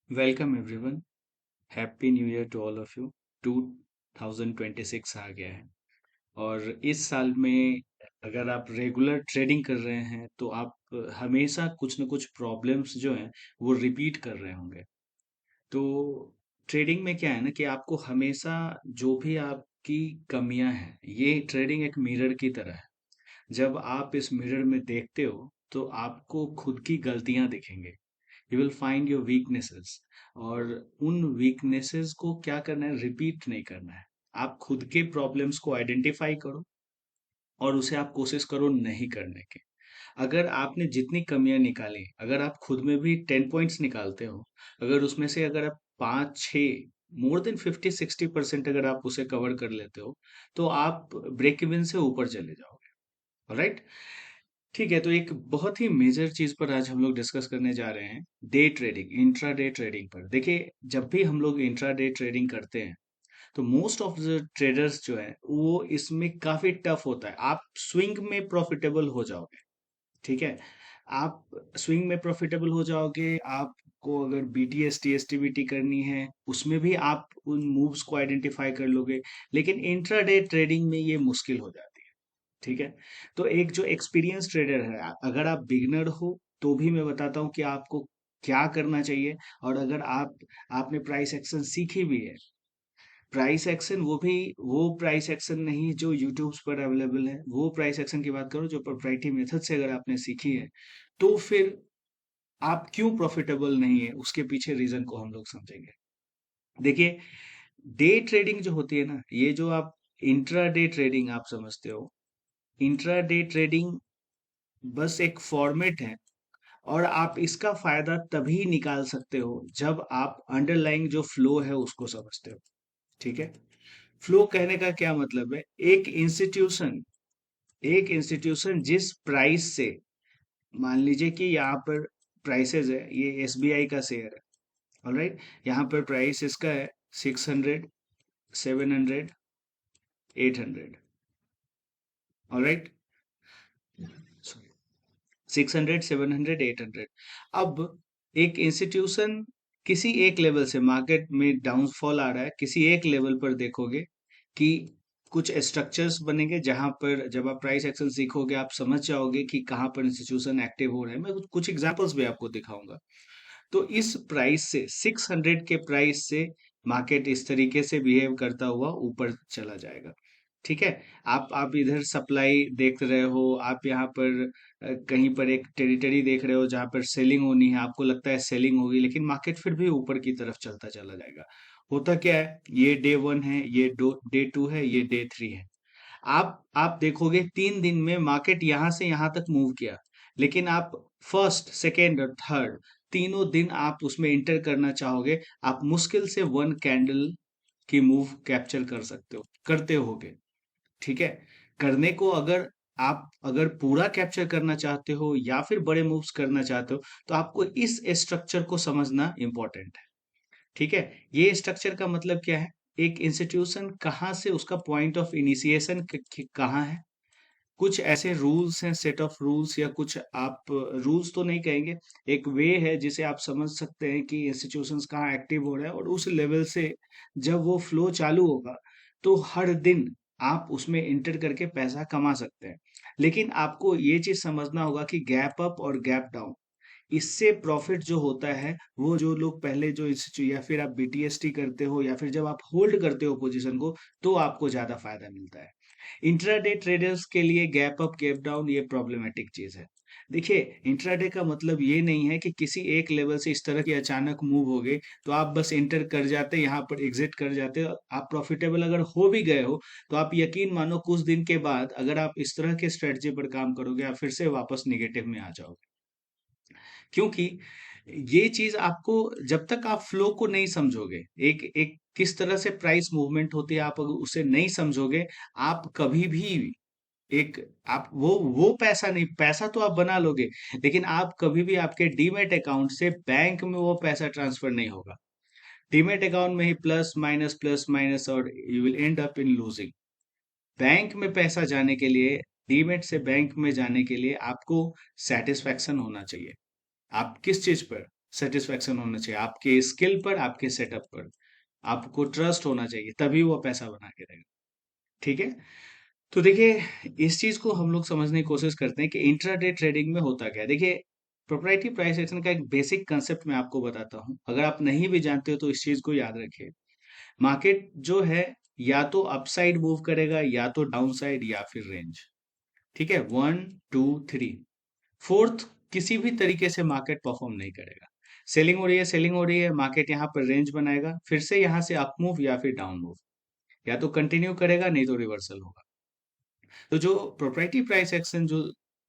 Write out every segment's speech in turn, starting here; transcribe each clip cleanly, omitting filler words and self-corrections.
Welcome everyone. Happy new year to all of you. 2026 आ गया है और इस साल में अगर आप रेगुलर ट्रेडिंग कर रहे हैं तो आप हमेशा कुछ न कुछ प्रॉब्लम्स जो हैं वो रिपीट कर रहे होंगे। तो ट्रेडिंग में क्या है ना कि आपको हमेशा जो भी आपकी कमियां हैं, ये ट्रेडिंग एक मिरर की तरह है। जब आप इस मिरर में देखते हो तो आपको खुद की गलतियां दिखेंगे। You will find your weaknesses और उन वीकनेसेस को क्या करना है, रिपीट नहीं करना है। आप खुद के प्रॉब्लम्स को आइडेंटिफाई करो और उसे आप कोशिश करो नहीं करने की। अगर आपने जितनी कमियां निकाली, अगर आप खुद में भी 10 पॉइंट्स निकालते हो, अगर उसमें से अगर आप 5 6 मोर देन 50 60% अगर आप उसे कवर कर लेते हो तो आप ब्रेक इवन से ऊपर चले जाओगे। राइट। ठीक है, तो एक बहुत ही मेजर चीज पर आज हम लोग डिस्कस करने जा रहे हैं, day trading, intra day trading पर। देखिए, जब भी हम लोग इंट्रा डे ट्रेडिंग करते हैं तो मोस्ट ऑफ द ट्रेडर्स जो है वो इसमें काफी टफ होता है। आप स्विंग में प्रॉफिटेबल हो जाओगे। ठीक है, आप स्विंग में प्रॉफिटेबल हो जाओगे। आपको अगर बीटीएस टीएसटीबीटी करनी है उसमें भी आप उन मूव्स को आइडेंटिफाई कर लोगे। लेकिन इंट्रा डे ट्रेडिंग में ये मुश्किल हो जाती है। ठीक है, तो एक जो एक्सपीरियंस ट्रेडर है, अगर आप बिगनर हो तो भी मैं बताता हूँ कि आपको क्या करना चाहिए। और अगर आपने प्राइस एक्शन सीखी भी है, प्राइस एक्शन वो प्राइस एक्शन नहीं जो यूट्यूब पर अवेलेबल है, वो प्राइस एक्शन की बात करो जो प्रोप्राइटरी मेथड से अगर आपने सीखी है, तो फिर आप क्यों प्रॉफिटेबल नहीं है उसके पीछे रीजन को हम लोग समझेंगे। देखिए, डे ट्रेडिंग जो होती है ना, ये जो आप इंट्रा डे ट्रेडिंग आप समझते हो, इंट्रा डे ट्रेडिंग बस एक फॉर्मेट है। और आप इसका फायदा तभी निकाल सकते हो जब आप अंडरलाइंग जो फ्लो है उसको समझते हो। ठीक है, फ्लो कहने का क्या मतलब है, एक इंस्टीट्यूशन जिस प्राइस से, मान लीजिए कि यहाँ पर प्राइसेस है, ये एसबीआई का शेयर है। ऑलराइट, यहाँ पर प्राइस इसका है 600, 700, 800। ऑलराइट, 600, 700, 800। अब एक इंस्टीट्यूशन किसी एक लेवल से, मार्केट में डाउनफॉल आ रहा है, किसी एक लेवल पर देखोगे कि कुछ स्ट्रक्चर्स बनेंगे जहां पर जब आप प्राइस एक्शन सीखोगे आप समझ जाओगे कि कहाँ पर इंस्टीट्यूशन एक्टिव हो रहे हैं। मैं कुछ एग्जांपल्स भी आपको दिखाऊंगा। तो इस प्राइस से, 600 के प्राइस से मार्केट इस तरीके से बिहेव करता हुआ ऊपर चला जाएगा। ठीक है, आप इधर सप्लाई देख रहे हो, आप यहाँ पर कहीं पर एक टेरिटरी देख रहे हो जहाँ पर सेलिंग होनी है, आपको लगता है सेलिंग होगी, लेकिन मार्केट फिर भी ऊपर की तरफ चलता चला जाएगा। होता क्या है, ये डे 1 है, ये डे 2 है, ये डे 3 है। आप देखोगे 3 दिन में मार्केट यहां से यहां तक मूव किया, लेकिन आप फर्स्ट सेकेंड और थर्ड तीनों दिन आप उसमें इंटर करना चाहोगे, आप मुश्किल से 1 कैंडल की मूव कैप्चर कर सकते हो, करते होगे। ठीक है, करने को अगर पूरा कैप्चर करना चाहते हो या फिर बड़े मूव्स करना चाहते हो तो आपको इस स्ट्रक्चर को समझना इंपॉर्टेंट है। ठीक है, ये स्ट्रक्चर का मतलब क्या है, एक इंस्टीट्यूशन कहाँ से, उसका पॉइंट ऑफ इनिशिएशन कहाँ है। कुछ ऐसे रूल्स हैं, सेट ऑफ रूल्स, या कुछ आप रूल्स तो नहीं कहेंगे, एक वे है जिसे आप समझ सकते हैं कि इंस्टीट्यूशंस कहाँ एक्टिव हो रहे हैं, और उस लेवल से जब वो फ्लो चालू होगा तो हर दिन आप उसमें इंटर करके पैसा कमा सकते हैं। लेकिन आपको ये चीज समझना होगा कि गैप अप और गैप डाउन, इससे प्रॉफिट जो होता है, वो जो लोग पहले जो इंस्टीट्यूट या फिर आप बीटीएसटी करते हो या फिर जब आप होल्ड करते हो पोजीशन को, तो आपको ज्यादा फायदा मिलता है। इंट्राडे ट्रेडर्स के लिए गैप अप गैप डाउन ये प्रॉब्लमेटिक चीज है। देखिए, इंट्राडे का मतलब ये नहीं है कि किसी एक लेवल से इस तरह की अचानक मूव हो गई तो आप बस एंटर कर जाते, यहाँ पर एग्जिट कर जाते। आप प्रॉफिटेबल अगर हो भी गए हो तो आप यकीन मानो कुछ दिन के बाद अगर आप इस तरह के स्ट्रेटजी पर काम करोगे आप फिर से वापस निगेटिव में आ जाओगे। क्योंकि ये चीज आपको, जब तक आप फ्लो को नहीं समझोगे, एक एक किस तरह से प्राइस मूवमेंट होती है, आप अगर उसे नहीं समझोगे, आप कभी भी एक आप वो पैसा नहीं, पैसा तो आप बना लोगे, लेकिन आप कभी भी आपके डीमेट अकाउंट से बैंक में वो पैसा ट्रांसफर नहीं होगा। डीमेट अकाउंट में ही प्लस माइनस और you will and up in losing. Bank में पैसा जाने के लिए, डीमेट से बैंक में जाने के लिए आपको सेटिस्फेक्शन होना चाहिए। आप किस चीज पर, सेटिस्फेक्शन होना चाहिए आपके स्किल पर, आपके सेटअप पर, आपको ट्रस्ट होना चाहिए, तभी वो पैसा बना के देगा। ठीक है। तो देखिए, इस चीज को हम लोग समझने की कोशिश करते हैं कि इंट्राडे ट्रेडिंग में होता क्या है। देखिए, प्रोप्राइटरी प्राइस एक्शन का एक बेसिक कंसेप्ट मैं आपको बताता हूँ, अगर आप नहीं भी जानते हो तो इस चीज को याद रखिए। मार्केट जो है, या तो अपसाइड मूव करेगा, या तो डाउन साइड, या फिर रेंज। ठीक है, वन, टू, थ्री, फोर्थ किसी भी तरीके से मार्केट परफॉर्म नहीं करेगा। सेलिंग हो रही है, सेलिंग हो रही है, मार्केट यहाँ पर रेंज बनाएगा, फिर से यहाँ से अप मूव या फिर डाउन मूव, या तो कंटिन्यू करेगा, नहीं तो रिवर्सल होगा। तो जो प्रोप्राइटरी प्राइस एक्शन जो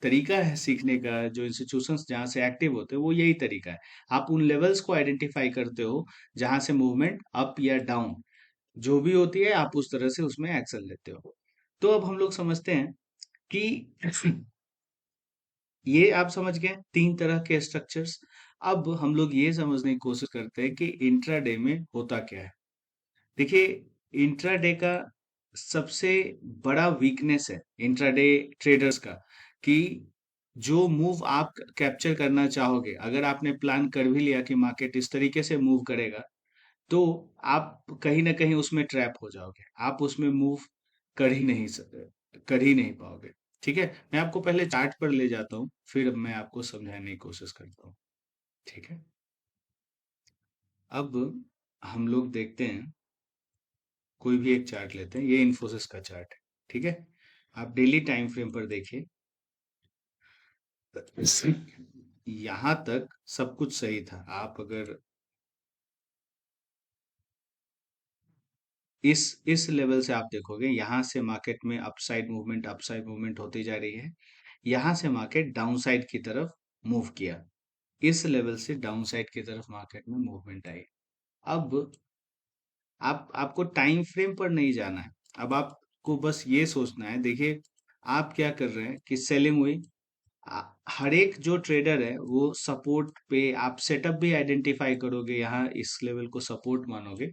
तरीका है सीखने का, जो इंस्टीट्यूशंस जहाँ से एक्टिव होते हैं, वो यही तरीका है। आप उन लेवल्स को आइडेंटिफाई करते हो जहां से मूवमेंट अप या डाउन जो भी होती है, आप उस तरह से उसमें एक्शन लेते हो। तो अब हम लोग समझते हैं कि ये आप समझ गए तीन तरह के स्ट्रक्चर्स। अब हम लोग ये समझने की कोशिश करते हैं कि इंट्राडे में होता क्या है। देखिए, इंट्राडे का सबसे बड़ा वीकनेस है इंट्राडे ट्रेडर्स का, कि जो मूव आप कैप्चर करना चाहोगे, अगर आपने प्लान कर भी लिया कि मार्केट इस तरीके से मूव करेगा, तो आप कहीं ना कहीं उसमें ट्रैप हो जाओगे, आप उसमें मूव कर ही नहीं कर ही नहीं पाओगे। ठीक है, मैं आपको पहले चार्ट पर ले जाता हूँ, फिर मैं आपको समझाने की कोशिश करता हूँ। ठीक है। अब हम लोग देखते हैं, कोई भी एक चार्ट लेते हैं, ये इन्फोसिस का चार्ट है। ठीक है, आप डेली टाइम फ्रेम पर देखिए, यहाँ तक सब कुछ सही था। आप अगर इस लेवल से आप देखोगे, यहाँ से मार्केट में अपसाइड मूवमेंट होती जा रही है, यहाँ से मार्केट डाउन साइड की तरफ मूव किया, इस लेवल से डाउन साइड की तरफ मार्केट में मूवमेंट आई। अब आपको टाइम फ्रेम पर नहीं जाना है, अब आपको बस ये सोचना है। देखिए, आप क्या कर रहे हैं कि सेलिंग हुई, आ- हर एक जो ट्रेडर है वो सपोर्ट पे, आप सेटअप भी आइडेंटिफाई करोगे, यहाँ इस लेवल को सपोर्ट मानोगे,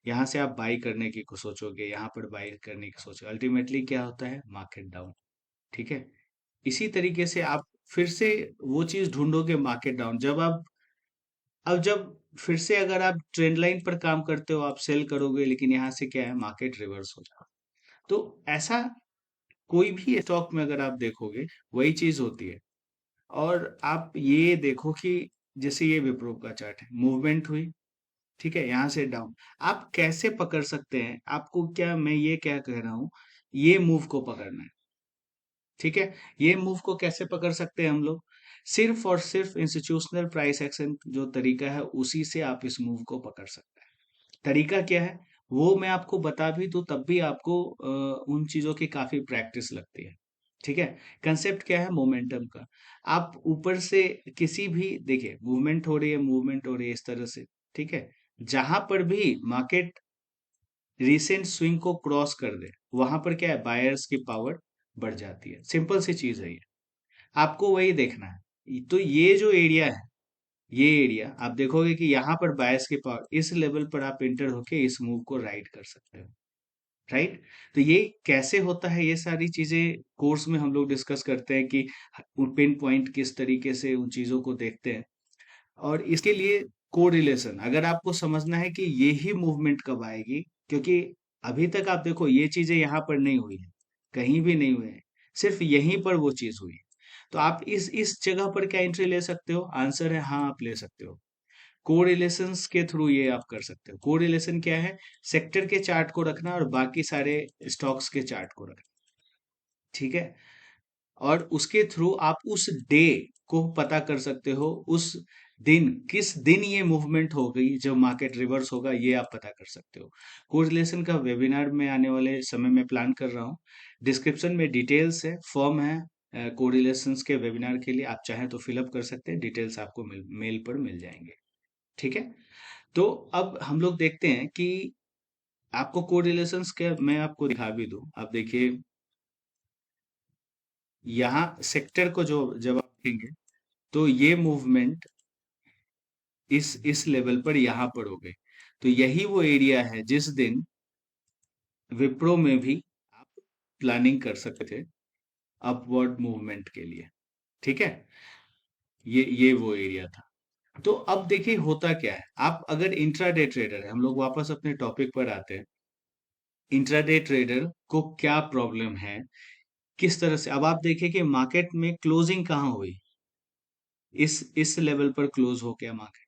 यहाँ से आप बाई करने की को सोचोगे, यहाँ पर बाई करने की सोचोगे, अल्टीमेटली क्या होता है, मार्केट डाउन। ठीक है। इसी तरीके से आप फिर से वो चीज ढूंढोगे, मार्केट डाउन। जब फिर से अगर आप ट्रेंड लाइन पर काम करते हो, आप सेल करोगे, लेकिन यहाँ से क्या है, मार्केट रिवर्स हो जाएगा। तो ऐसा कोई भी स्टॉक में अगर आप देखोगे, वही चीज होती है। और आप ये देखो कि जैसे ये विप्रो का चार्ट है, मूवमेंट हुई, ठीक है, यहाँ से डाउन, आप कैसे पकड़ सकते हैं, आपको क्या, मैं ये क्या कह रहा हूँ, ये मूव को पकड़ना है। ठीक है, ये मूव को कैसे पकड़ सकते हैं हम लोग, सिर्फ और सिर्फ इंस्टीट्यूशनल प्राइस एक्शन जो तरीका है, उसी से आप इस मूव को पकड़ सकते हैं। तरीका क्या है, वो मैं आपको बता भी दूं तब भी आपको उन चीजों की काफी प्रैक्टिस लगती है। ठीक है। कंसेप्ट क्या है, मोमेंटम का। आप ऊपर से किसी भी, देखिए, मूवमेंट हो रही है, मूवमेंट हो रही है इस तरह से। ठीक है, जहां पर भी मार्केट रिसेंट स्विंग को क्रॉस कर दे, वहां पर क्या है, बायर्स की पावर बढ़ जाती है। सिंपल सी चीज है ये, आपको वही देखना है। तो ये जो एरिया है, ये एरिया आप देखोगे कि यहाँ पर बायर्स की पावर, इस लेवल पर आप इंटर होके इस मूव को राइड कर सकते हो। राइट। तो ये कैसे होता है, ये सारी चीजें कोर्स में हम लोग डिस्कस करते हैं कि पिन पॉइंट किस तरीके से उन चीजों को देखते हैं। और इसके लिए कोरिलेशन अगर आपको समझना है कि ये ही मूवमेंट कब आएगी, क्योंकि अभी तक आप देखो ये चीजें यहाँ पर नहीं हुई है, कहीं भी नहीं हुए हैं, सिर्फ यहीं पर वो चीज हुई है। तो आप इस जगह पर क्या एंट्री ले सकते हो, आंसर है हाँ, आप ले सकते हो। कोरिलेशंस के थ्रू ये आप कर सकते हो। कोरिलेशन क्या है, सेक्टर के चार्ट को रखना और बाकी सारे स्टॉक्स के चार्ट को रखना। ठीक है। और उसके थ्रू आप उस डे को पता कर सकते हो, उस दिन, किस दिन ये मूवमेंट हो गई, जब मार्केट रिवर्स होगा, ये आप पता कर सकते हो। कोरिलेशन का वेबिनार में आने वाले समय में प्लान कर रहा हूँ, डिस्क्रिप्शन में डिटेल्स है, फॉर्म है कोरिलेशंस के वेबिनार के लिए, आप चाहें तो फिलअप कर सकते हैं, डिटेल्स आपको मेल पर मिल जाएंगे। ठीक है। तो अब हम लोग देखते हैं कि आपको कोरिलेशंस के मैं आपको दिखा भी दूं, आप देखिए, यहाँ सेक्टर को जो जब आप देखेंगे, तो ये मूवमेंट इस लेवल पर यहाँ पर हो गई। तो यही वो एरिया है जिस दिन विप्रो में भी आप प्लानिंग कर सकते थे अपवर्ड मूवमेंट के लिए। ठीक है, ये वो एरिया था। तो अब देखिए होता क्या है, आप अगर इंट्राडे ट्रेडर है, हम लोग वापस अपने टॉपिक पर आते हैं। इंट्राडे ट्रेडर को क्या प्रॉब्लम है, किस तरह से, अब आप देखिए कि मार्केट में क्लोजिंग कहाँ हुई, इस लेवल पर क्लोज हो गया मार्केट।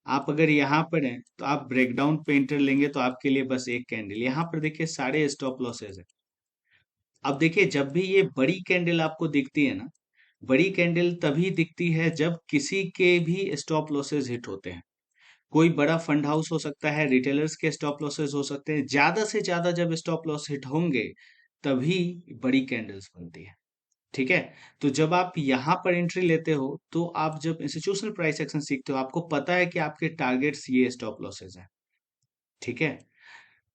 आप अगर यहाँ पर हैं तो आप ब्रेकडाउन पे एंटर लेंगे तो आपके लिए बस एक कैंडल, यहाँ पर देखिए सारे स्टॉप लॉसेज है। अब देखिए जब भी ये बड़ी कैंडल आपको दिखती है ना, बड़ी कैंडल तभी दिखती है जब किसी के भी स्टॉप लॉसेज हिट होते हैं। कोई बड़ा फंड हाउस हो सकता है, रिटेलर्स के स्टॉप लॉसेस हो सकते हैं, ज्यादा से ज्यादा जब स्टॉप लॉस हिट होंगे तभी बड़ी कैंडल्स बनती है। ठीक है। तो जब आप यहाँ पर एंट्री लेते हो तो आप जब इंस्टीट्यूशनल प्राइस एक्शन सीखते हो, आपको पता है कि आपके टारगेट्स ये स्टॉप लॉसेस हैं। ठीक है।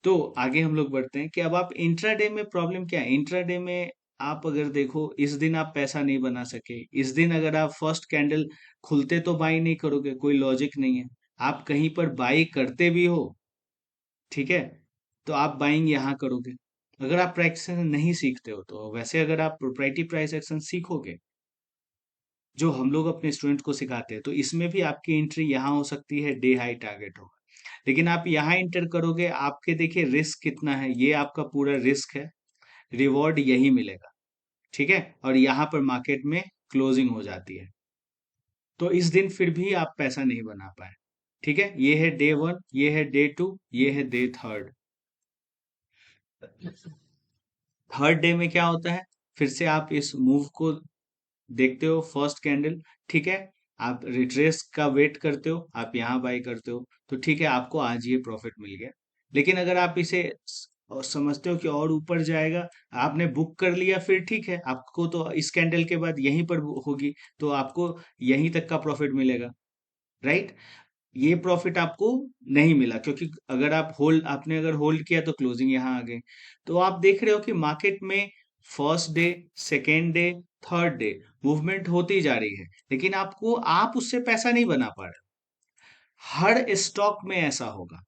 तो आगे हम लोग बढ़ते हैं कि अब आप इंट्राडे में प्रॉब्लम क्या है। इंट्राडे में आप अगर देखो, इस दिन आप पैसा नहीं बना सके, इस दिन अगर आप फर्स्ट कैंडल खुलते तो बाई नहीं करोगे, कोई लॉजिक नहीं है। आप कहीं पर बाई करते भी हो, ठीक है, तो आप बाइंग यहाँ करोगे। अगर आप प्राइस एक्शन नहीं सीखते हो तो वैसे अगर आप प्रोप्राइटी प्राइस एक्शन सीखोगे, जो हम लोग अपने स्टूडेंट को सिखाते हैं, तो इसमें भी आपकी एंट्री यहाँ हो सकती है, डे हाई टारगेट होगा। लेकिन आप यहाँ एंटर करोगे, आपके देखिए रिस्क कितना है, ये आपका पूरा रिस्क है, रिवॉर्ड यही मिलेगा। ठीक है। और यहाँ पर मार्केट में क्लोजिंग हो जाती है, तो इस दिन फिर भी आप पैसा नहीं बना पाए। ठीक है। ये है डे वन, ये है डे टू, ये है डे थर्ड। थर्ड डे में क्या होता है, फिर से आप इस मूव को देखते हो, फर्स्ट कैंडल, ठीक है, आप रिट्रेस का वेट करते हो, आप यहाँ बाई करते हो, तो ठीक है, आपको आज ये प्रॉफिट मिल गया। लेकिन अगर आप इसे और समझते हो कि और ऊपर जाएगा, आपने बुक कर लिया, फिर ठीक है, आपको तो इस कैंडल के बाद यहीं पर होगी, तो आपको यहीं तक का प्रॉफिट मिलेगा, राइट। ये प्रॉफिट आपको नहीं मिला, क्योंकि अगर आप होल्ड, आपने अगर होल्ड किया तो क्लोजिंग यहाँ आ गई। तो आप देख रहे हो कि मार्केट में first day, second day, third day movement होती जा रही है, लेकिन आपको, आप उससे पैसा नहीं बना पा रहे। हर स्टॉक में ऐसा होगा,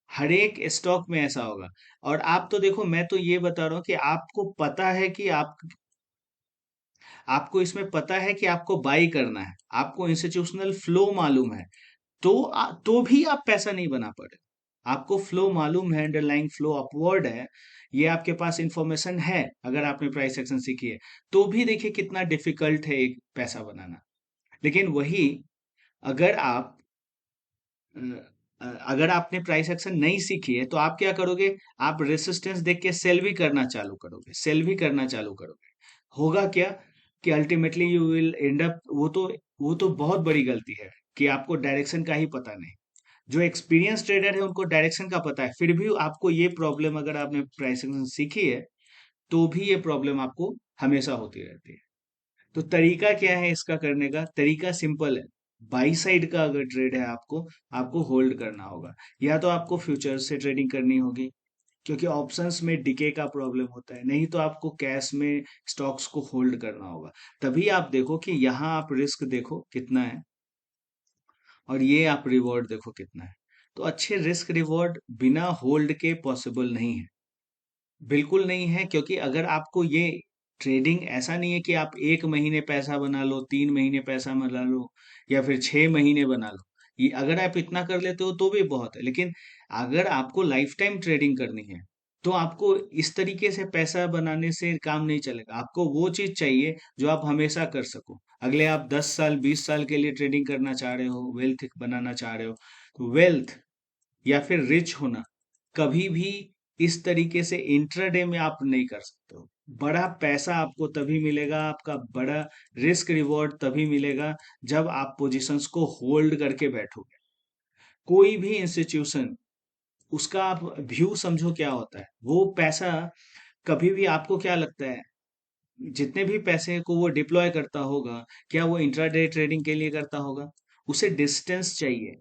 हर एक स्टॉक में ऐसा होगा। और आप तो देखो, मैं तो ये बता रहा हूँ कि आपको पता है कि आपको इसमें पता है कि आपको बाई करना है, आपको इंस्टीट्यूशनल फ्लो मालूम है, तो भी आप पैसा नहीं बना पा रहे। आपको फ्लो मालूम है, अंडरलाइंग फ्लो अपवर्ड है, ये आपके पास इंफॉर्मेशन है, अगर आपने प्राइस एक्शन सीखी है, तो भी देखिए कितना डिफिकल्ट है एक पैसा बनाना। लेकिन वही, अगर आप अ, अगर आपने प्राइस एक्शन नहीं सीखी है तो आप क्या करोगे, आप रेसिस्टेंस देख के सेल भी करना चालू करोगे, सेल भी करना चालू करोगे। होगा क्या कि ultimately you will and up, वो तो बहुत बड़ी गलती है कि आपको डायरेक्शन का ही पता नहीं। जो एक्सपीरियंस ट्रेडर है उनको डायरेक्शन का पता है, फिर भी आपको ये प्रॉब्लम, अगर आपने प्राइसिंग सीखी है तो भी ये प्रॉब्लम आपको हमेशा होती रहती है। तो तरीका क्या है इसका करने का, तरीका सिंपल है। बाई साइड का अगर ट्रेड है आपको, आपको होल्ड करना होगा, या तो आपको फ्यूचर से ट्रेडिंग करनी होगी, क्योंकि ऑप्शंस में डिके का प्रॉब्लम होता है, नहीं तो आपको कैश में स्टॉक्स को होल्ड करना होगा। तभी आप देखो कि यहाँ आप रिस्क देखो कितना है, और ये आप रिवॉर्ड देखो कितना है। तो अच्छे रिस्क रिवॉर्ड बिना होल्ड के पॉसिबल नहीं है, बिल्कुल नहीं है। क्योंकि अगर आपको ये ट्रेडिंग, ऐसा नहीं है कि आप 1 महीने पैसा बना लो, 3 महीने पैसा बना लो, या फिर 6 महीने बना लो, ये अगर आप इतना कर लेते हो तो भी बहुत है। लेकिन अगर आपको लाइफ टाइम ट्रेडिंग करनी है तो आपको इस तरीके से पैसा बनाने से काम नहीं चलेगा। आपको वो चीज चाहिए जो आप हमेशा कर सको। अगले आप 10 साल 20 साल के लिए ट्रेडिंग करना चाह रहे हो, वेल्थ बनाना चाह रहे हो, तो वेल्थ या फिर रिच होना कभी भी इस तरीके से इंट्राडे में आप नहीं कर सकते हो। बड़ा पैसा आपको तभी मिलेगा, आपका बड़ा रिस्क रिवॉर्ड तभी मिलेगा जब आप पोजीशंस को होल्ड करके बैठोगे। कोई भी इंस्टीट्यूशन, उसका आप व्यू समझो क्या होता है, वो पैसा कभी भी, आपको क्या लगता है, जितने भी पैसे को वो डिप्लॉय करता होगा, क्या वो इंट्राडे ट्रेडिंग के लिए करता होगा? उसे डिस्टेंस चाहिए।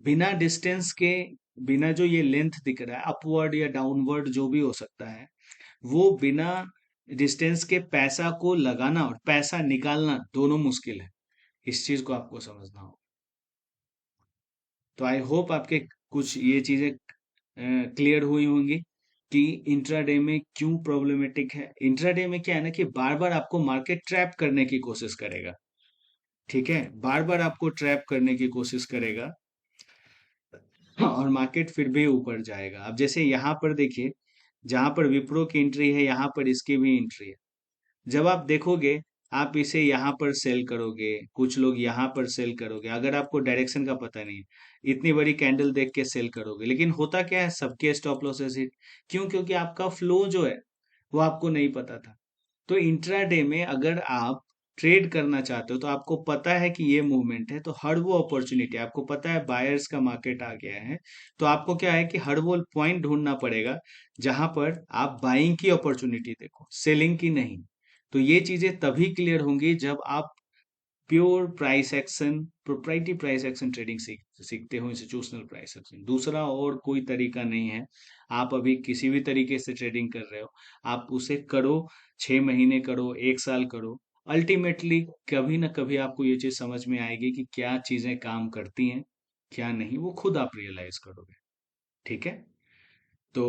बिना डिस्टेंस के, बिना जो ये लेंथ दिख रहा है, अपवर्ड या डाउनवर्ड जो भी हो सकता है, वो बिना डिस्टेंस के पैसा को लगाना और पैसा निकालना दोनों मुश्किल है। इस चीज को आपको समझना हो। तो आई होप आपके कुछ ये चीजें क्लियर हुई होंगी कि इंट्राडे में क्यों प्रॉब्लमेटिक है। इंट्राडे में क्या है ना कि बार बार आपको मार्केट ट्रैप करने की कोशिश करेगा। ठीक है, बार बार आपको ट्रैप करने की कोशिश करेगा। हाँ, और मार्केट फिर भी ऊपर जाएगा। अब जैसे यहाँ पर देखिए, जहां पर विप्रो की एंट्री है यहाँ पर इसकी भी एंट्री है। जब आप देखोगे, आप इसे यहाँ पर सेल करोगे, कुछ लोग यहाँ पर सेल करोगे, अगर आपको डायरेक्शन का पता नहीं, इतनी बड़ी कैंडल देख के सेल करोगे, लेकिन होता क्या है, सबके स्टॉप लॉसेस हिट। क्यों? क्योंकि आपका फ्लो जो है वो आपको नहीं पता था। तो इंट्राडे में अगर आप ट्रेड करना चाहते हो तो आपको पता है कि ये मूवमेंट है, तो हर वो अपॉर्चुनिटी, आपको पता है बायर्स का मार्केट आ गया है, तो आपको क्या है कि हर वो पॉइंट ढूंढना पड़ेगा जहां पर आप बाइंग की अपॉर्चुनिटी देखो, सेलिंग की नहीं। तो ये चीजें तभी क्लियर होंगी जब आप pure price action, proprietary price action trading सीखते हो, इंस्टीट्यूशनल प्राइस एक्शन। दूसरा और कोई तरीका नहीं है। आप अभी किसी भी तरीके से ट्रेडिंग कर रहे हो, आप उसे करो, 6 महीने करो, 1 साल करो, अल्टीमेटली कभी ना कभी आपको ये चीज समझ में आएगी कि क्या चीजें काम करती हैं, क्या नहीं, वो खुद आप रियलाइज करोगे। ठीक है। तो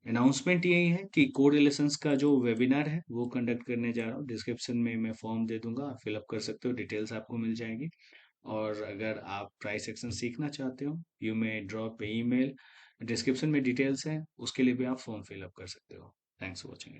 अनाउंसमेंट यही है कि कोरिलेशंस का जो वेबिनार है वो कंडक्ट करने जा रहा हूँ। डिस्क्रिप्शन में मैं फॉर्म दे दूंगा, आप फिलअप कर सकते हो, डिटेल्स आपको मिल जाएगी। और अगर आप प्राइस एक्शन सीखना चाहते हो, you may drop email, description में डिटेल्स हैं, उसके लिए भी आप फॉर्म फिलअप कर सकते हो। Thanks for watching.